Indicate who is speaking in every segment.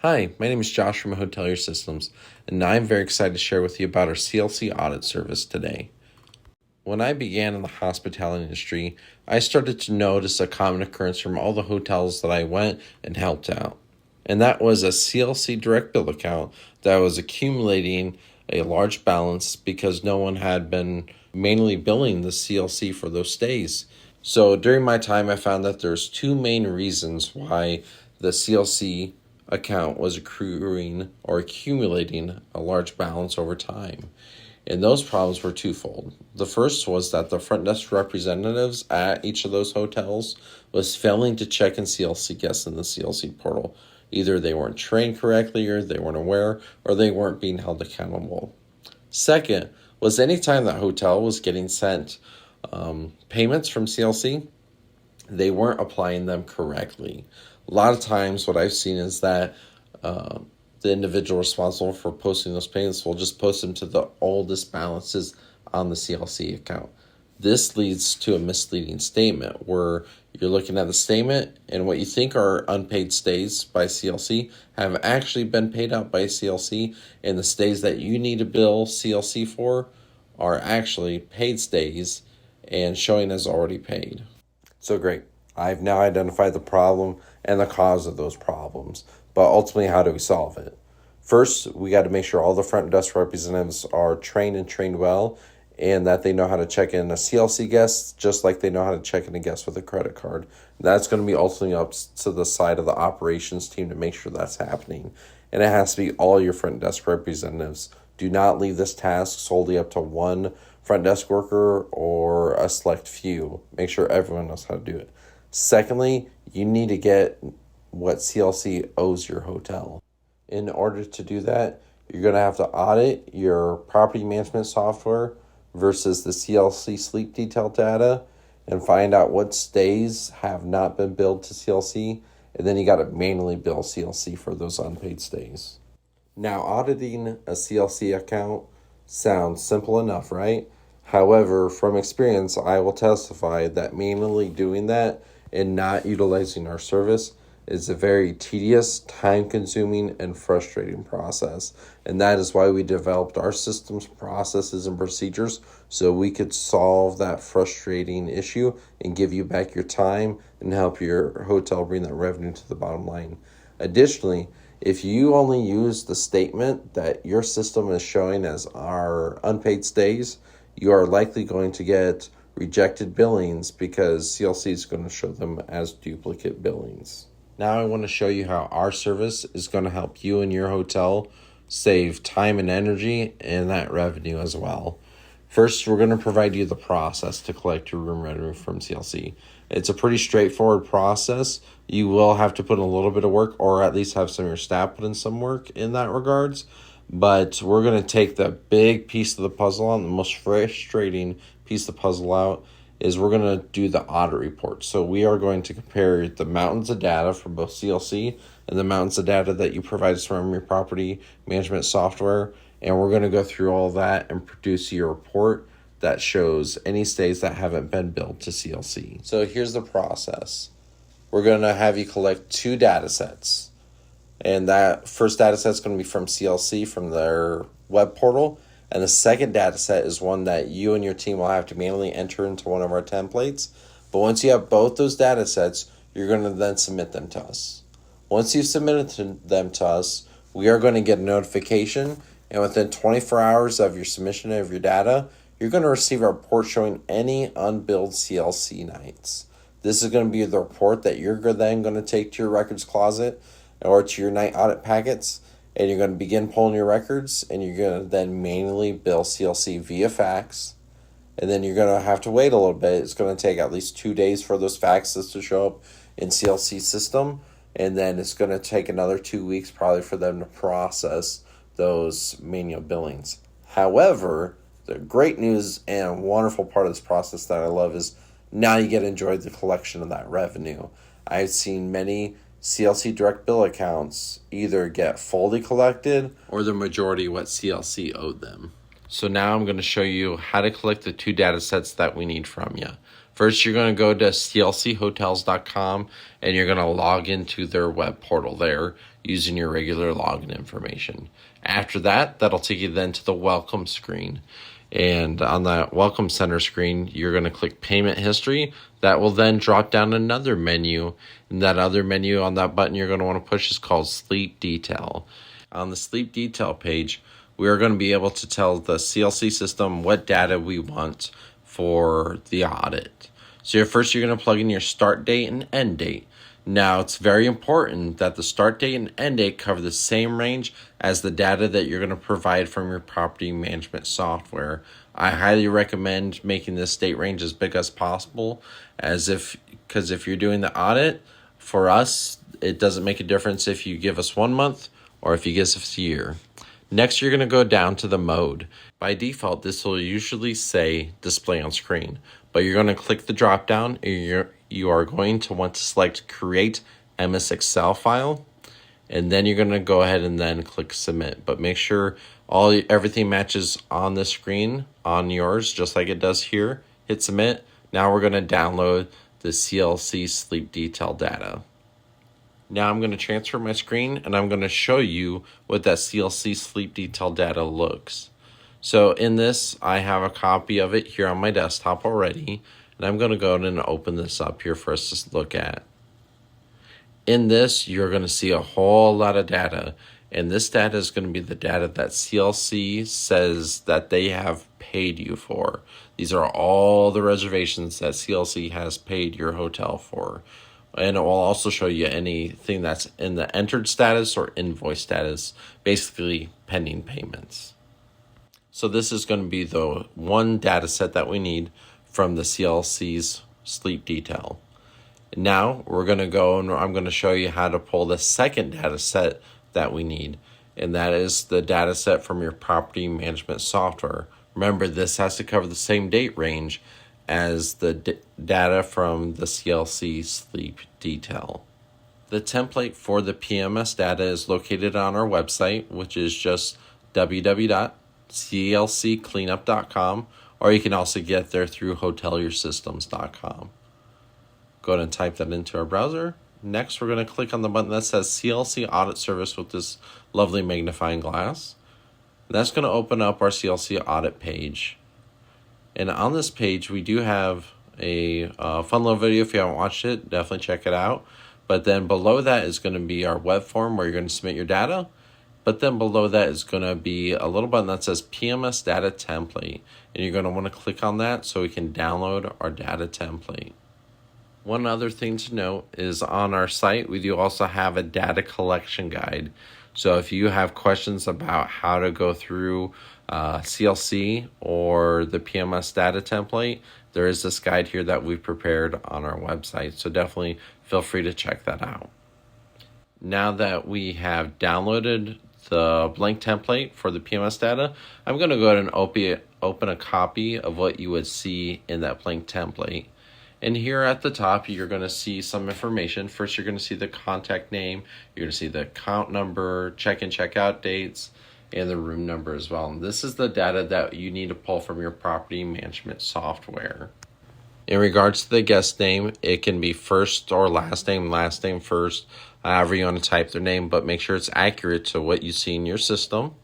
Speaker 1: Hi, my name is Josh from Hotelier Systems, and I'm very excited to share with you about our CLC audit service today. When I began in the hospitality industry, I started to notice a common occurrence from all the hotels that I went and helped out. And that was a CLC direct bill account that was accumulating a large balance because no one had been manually billing the CLC for those stays. So during my time, I found that there's two main reasons why the CLC account was accruing or accumulating a large balance over time. And those problems were twofold. The first was that the front desk representatives at each of those hotels was failing to check in CLC guests in the CLC portal. Either they weren't trained correctly, or they weren't aware, or they weren't being held accountable. Second was anytime that hotel was getting sent payments from CLC, they weren't applying them correctly. A lot of times what I've seen is that the individual responsible for posting those payments will just post them to the oldest balances on the CLC account. This leads to a misleading statement where you're looking at the statement and what you think are unpaid stays by CLC have actually been paid out by CLC, and the stays that you need to bill CLC for are actually paid stays and showing as already paid. So great. I've now identified the problem and the cause of those problems, but ultimately, how do we solve it? First, we got to make sure all the front desk representatives are trained well, and that they know how to check in a CLC guest just like they know how to check in a guest with a credit card. That's going to be ultimately up to the side of the operations team to make sure that's happening. And it has to be all your front desk representatives. Do not leave this task solely up to one front desk worker or a select few. Make sure everyone knows how to do it. Secondly, you need to get what CLC owes your hotel. In order to do that, you're going to have to audit your property management software versus the CLC sleep detail data and find out what stays have not been billed to CLC, and then you got to manually bill CLC for those unpaid stays. Now, auditing a CLC account sounds simple enough, right? However, from experience, I will testify that manually doing that and not utilizing our service is a very tedious, time-consuming, and frustrating process. And that is why we developed our systems, processes, and procedures so we could solve that frustrating issue and give you back your time and help your hotel bring that revenue to the bottom line. Additionally, if you only use the statement that your system is showing as our unpaid stays, you are likely going to get rejected billings because CLC is going to show them as duplicate billings. Now I want to show you how our service is going to help you and your hotel save time and energy and that revenue as well. First, we're going to provide you the process to collect your room revenue from CLC. It's a pretty straightforward process. You will have to put in a little bit of work, or at least have some of your staff put in some work in that regards. But we're going to take the big piece of the puzzle out, and the most frustrating piece of the puzzle out is we're going to do the audit report. So we are going to compare the mountains of data from both CLC and the mountains of data that you provide us from your property management software. And we're going to go through all that and produce your report that shows any stays that haven't been billed to CLC. So here's the process. We're going to have you collect 2 data sets. And that first data set is going to be from CLC, from their web portal. And the second data set is one that you and your team will have to manually enter into one of our templates. But once you have both those data sets, you're going to then submit them to us. Once you've submitted them to us, we are going to get a notification. And within 24 hours of your submission of your data, you're going to receive a report showing any unbilled CLC nights. This is going to be the report that you're then going to take to your records closet or to your night audit packets. And you're going to begin pulling your records, and you're going to then manually bill CLC via fax. And then you're going to have to wait a little bit. It's going to take at least 2 days for those faxes to show up in CLC system. And then it's going to take another 2 weeks probably for them to process those manual billings. However, the great news and wonderful part of this process that I love is now you get to enjoy the collection of that revenue. I've seen many CLC direct bill accounts either get fully collected or the majority what CLC owed them. So now I'm going to show you how to collect the 2 data sets that we need from you. First, you're going to go to clchotels.com and you're going to log into their web portal there using your regular login information. After that, that'll take you then to the welcome screen. And on that welcome center screen, you're going to click payment history. That will then drop down another menu. And that other menu on that button you're going to want to push is called sleep detail. On the sleep detail page, we are going to be able to tell the CLC system what data we want for the audit. So first you're going to plug in your start date and end date. Now, it's very important that the start date and end date cover the same range as the data that you're going to provide from your property management software. I highly recommend making this date range as big as possible, because if you're doing the audit, for us, it doesn't make a difference if you give us 1 month or if you give us a year. Next, you're going to go down to the mode. By default, this will usually say display on screen, but you're going to click the drop down and you are going to want to select create MS Excel file, and then you're going to go ahead and then click submit. But make sure everything matches on the screen on yours, just like it does here. Hit submit. Now we're going to download the CLC sleep detail data. Now I'm going to transfer my screen and I'm going to show you what that CLC sleep detail data looks. So in this, I have a copy of it here on my desktop already, and I'm going to go ahead and open this up here for us to look at. In this, you're going to see a whole lot of data, and this data is going to be the data that CLC says that they have paid you for. These are all the reservations that CLC has paid your hotel for. And it will also show you anything that's in the entered status or invoice status, basically pending payments. So this is going to be the one data set that we need from the CLC's sleep detail. Now we're going to go and I'm going to show you how to pull the second data set that we need. And that is the data set from your property management software. Remember, this has to cover the same date range as the data from the CLC sleep detail. The template for the PMS data is located on our website, which is just www.clccleanup.com, or you can also get there through hotelyoursystems.com. Go ahead and type that into our browser. Next, we're going to click on the button that says CLC Audit Service with this lovely magnifying glass. That's going to open up our CLC audit page. And on this page, we do have a fun little video. If you haven't watched it, definitely check it out. But then below that is going to be our web form where you're going to submit your data. But then below that is going to be a little button that says PMS Data Template. And you're going to want to click on that so we can download our data template. One other thing to note is on our site, we do also have a data collection guide. So if you have questions about how to go through CLC or the PMS data template, there is this guide here that we've prepared on our website. So definitely feel free to check that out. Now that we have downloaded the blank template for the PMS data, I'm going to go ahead and open a copy of what you would see in that blank template. And here at the top, you're going to see some information. First, you're going to see the contact name. You're going to see the account number, check-in, check-out dates, and the room number as well. And this is the data that you need to pull from your property management software. In regards to the guest name, it can be first or last name first, however you want to type their name, but make sure it's accurate to what you see in your system.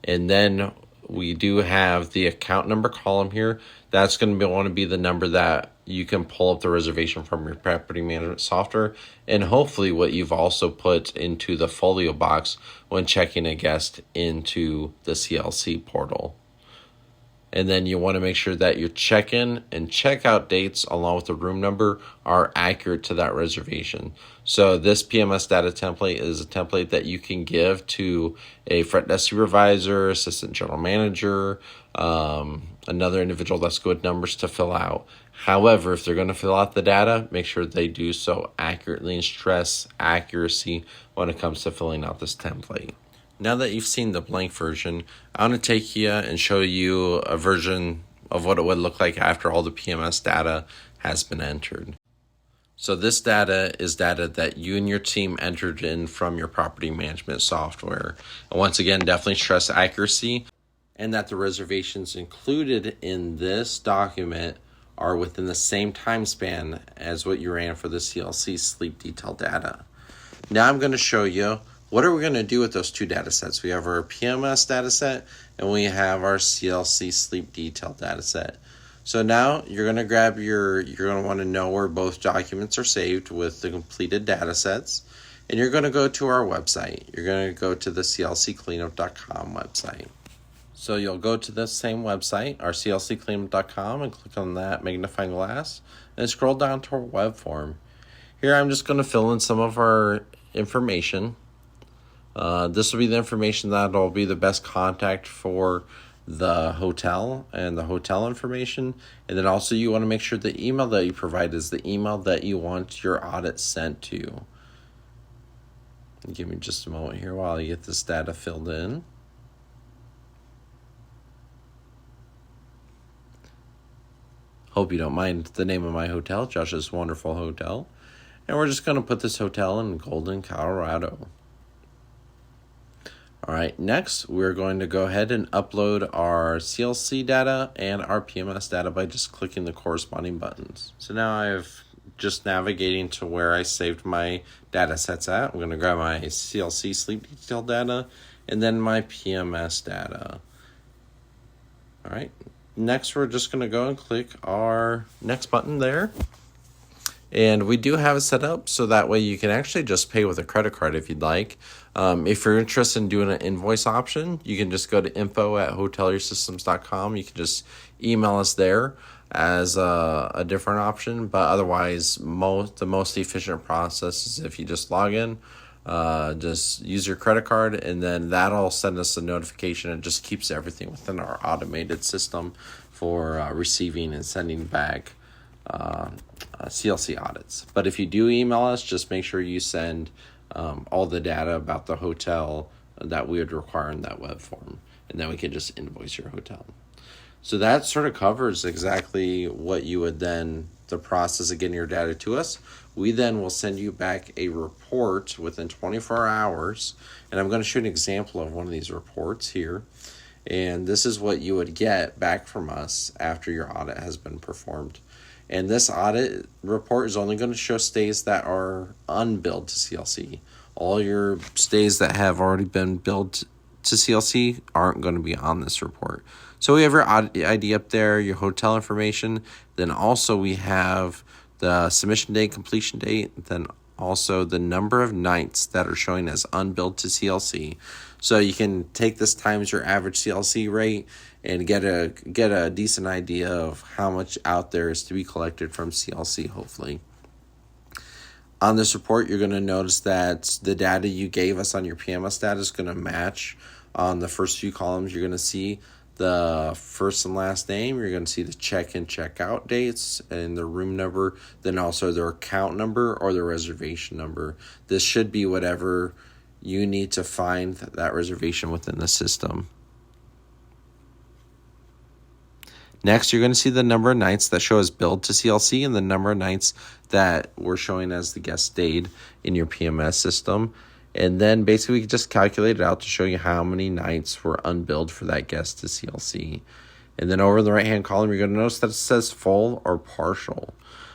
Speaker 1: And then we do have the account number column here. That's going to want to be the number that you can pull up the reservation from your property management software, and hopefully what you've also put into the folio box when checking a guest into the CLC portal. And then you want to make sure that your check-in and check-out dates along with the room number are accurate to that reservation. So this PMS data template is a template that you can give to a front desk supervisor, assistant general manager, another individual that's good with numbers to fill out. However, if they're going to fill out the data, make sure they do so accurately and stress accuracy when it comes to filling out this template. Now that you've seen the blank version, I want to take you and show you a version of what it would look like after all the PMS data has been entered. So this data is data that you and your team entered in from your property management software. And once again, definitely stress accuracy and that the reservations included in this document are within the same time span as what you ran for the CLC sleep detail data. Now I'm going to show you what are we going to do with those two data sets. We have our PMS data set and we have our CLC sleep detail data set. So now you're going to grab you're going to want to know where both documents are saved with the completed data sets. And you're going to go to our website. You're going to go to the clccleanup.com website. So you'll go to the same website, our clccleanup.com, and click on that magnifying glass and scroll down to our web form. Here I'm just going to fill in some of our information. This will be the information that will be the best contact for the hotel and the hotel information. And then also you want to make sure the email that you provide is the email that you want your audit sent to. Give me just a moment here while I get this data filled in. Hope you don't mind the name of my hotel, Josh's Wonderful Hotel. And we're just going to put this hotel in Golden, Colorado. All right, next we're going to go ahead and upload our CLC data and our PMS data by just clicking the corresponding buttons. So now I've just navigating to where I saved my data sets at. I'm going to grab my CLC sleep detail data and then my PMS data. All right, next we're just going to go and click our next button there. And we do have it set up so that way you can actually just pay with a credit card if you'd like. If you're interested in doing an invoice option, you can just go to info@hoteliersystems.com. You can just email us there as a different option. But otherwise, the most efficient process is if you just log in, just use your credit card, and then that'll send us a notification. It just keeps everything within our automated system for receiving and sending back CLC audits. But if you do email us, just make sure you send all the data about the hotel that we would require in that web form, and then we can just invoice your hotel. So that sort of covers exactly what you would then, the process of getting your data to us. We then will send you back a report within 24 hours, and I'm going to show you an example of one of these reports here. And this is what you would get back from us after your audit has been performed. And this audit report is only going to show stays that are unbilled to CLC. All your stays that have already been billed to CLC aren't going to be on this report. So we have your audit ID up there, your hotel information. Then also we have the submission date, completion date, then also the number of nights that are showing as unbilled to CLC. So you can take this times your average CLC rate and get a decent idea of how much out there is to be collected from CLC, hopefully. On this report, you're going to notice that the data you gave us on your PMS data is going to match on the first few columns. You're going to see the first and last name. You're going to see the check-in, check-out dates and the room number, then also their account number or the reservation number. This should be whatever you need to find that reservation within the system. Next, you're going to see the number of nights that show as billed to CLC and the number of nights that were showing as the guest stayed in your PMS system. And then basically we just calculate it out to show you how many nights were unbilled for that guest to CLC. And then over in the right-hand column, you're going to notice that it says full or partial.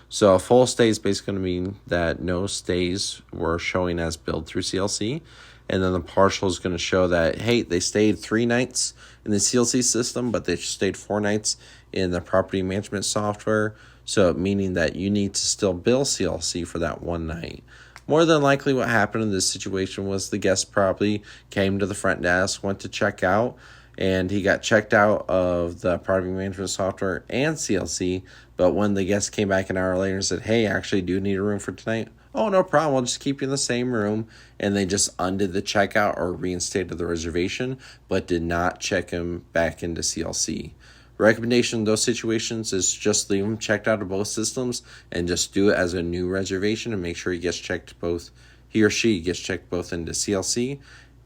Speaker 1: So a full stay is basically going to mean that no stays were showing as billed through CLC. And then the partial is going to show that, hey, they stayed 3 nights in the CLC system, but they stayed 4 nights in the property management software. So meaning that you need to still bill CLC for that 1 night. More than likely what happened in this situation was the guest probably came to the front desk, went to check out, and he got checked out of the property management software and CLC. But when the guest came back an hour later and said, hey, I actually do need a room for tonight. Oh, no problem. I'll just keep you in the same room. And they just undid the checkout or reinstated the reservation, but did not check him back into CLC. Recommendation in those situations is just leave him checked out of both systems and just do it as a new reservation and make sure he or she gets checked both into CLC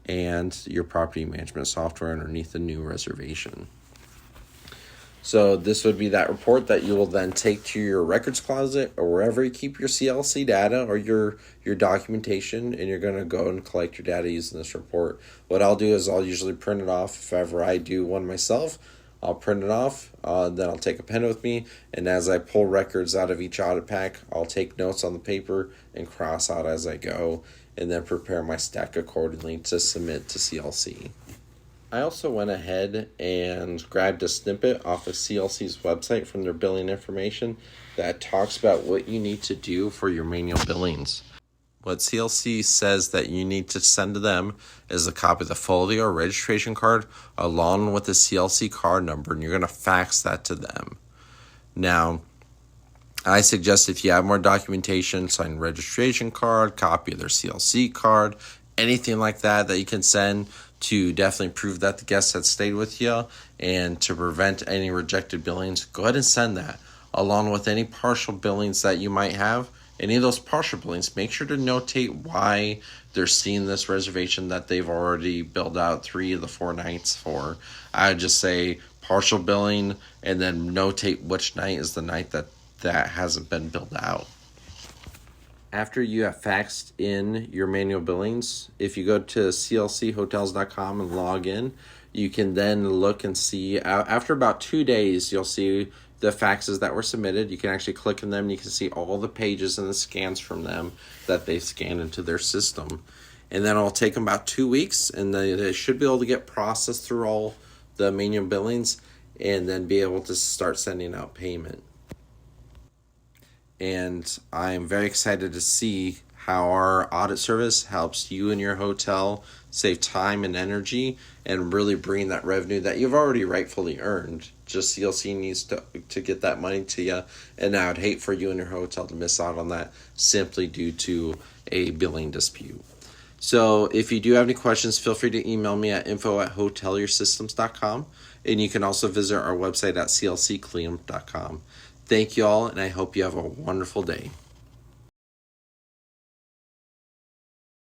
Speaker 1: and your property management software underneath the new reservation. So this would be that report that you will then take to your records closet or wherever you keep your CLC data or your documentation, and you're going to go and collect your data using this report. What I'll do is I'll usually print it off if ever I do one myself. I'll print it off, then I'll take a pen with me, and as I pull records out of each audit pack, I'll take notes on the paper and cross out as I go, and then prepare my stack accordingly to submit to CLC. I also went ahead and grabbed a snippet off of CLC's website from their billing information that talks about what you need to do for your manual billings. What CLC says that you need to send to them is a copy of the folio or registration card along with the CLC card number, and you're going to fax that to them. Now, I suggest if you have more documentation, signed registration card, copy of their CLC card, anything like that you can send to definitely prove that the guest had stayed with you and to prevent any rejected billings, go ahead and send that along with any partial billings that you might have. Any of those partial billings, make sure to notate why they're seeing this reservation that they've already billed out 3 of the 4 nights for. I would just say partial billing and then notate which night is the night that hasn't been billed out. After you have faxed in your manual billings, if you go to clchotels.com and log in, you can then look and see, after about 2 days, you'll see the faxes that were submitted. You can actually click on them and you can see all the pages and the scans from them that they scanned into their system. And then it'll take them about 2 weeks, and they should be able to get processed through all the manual billings and then be able to start sending out payment. And I'm very excited to see how our audit service helps you and your hotel save time and energy and really bring that revenue that you've already rightfully earned. Just CLC needs to get that money to you, and I would hate for you and your hotel to miss out on that simply due to a billing dispute. So if you do have any questions, feel free to email me at info@hotelyoursystems.com, and you can also visit our website at clccliam.com. Thank you all, and I hope you have a wonderful day.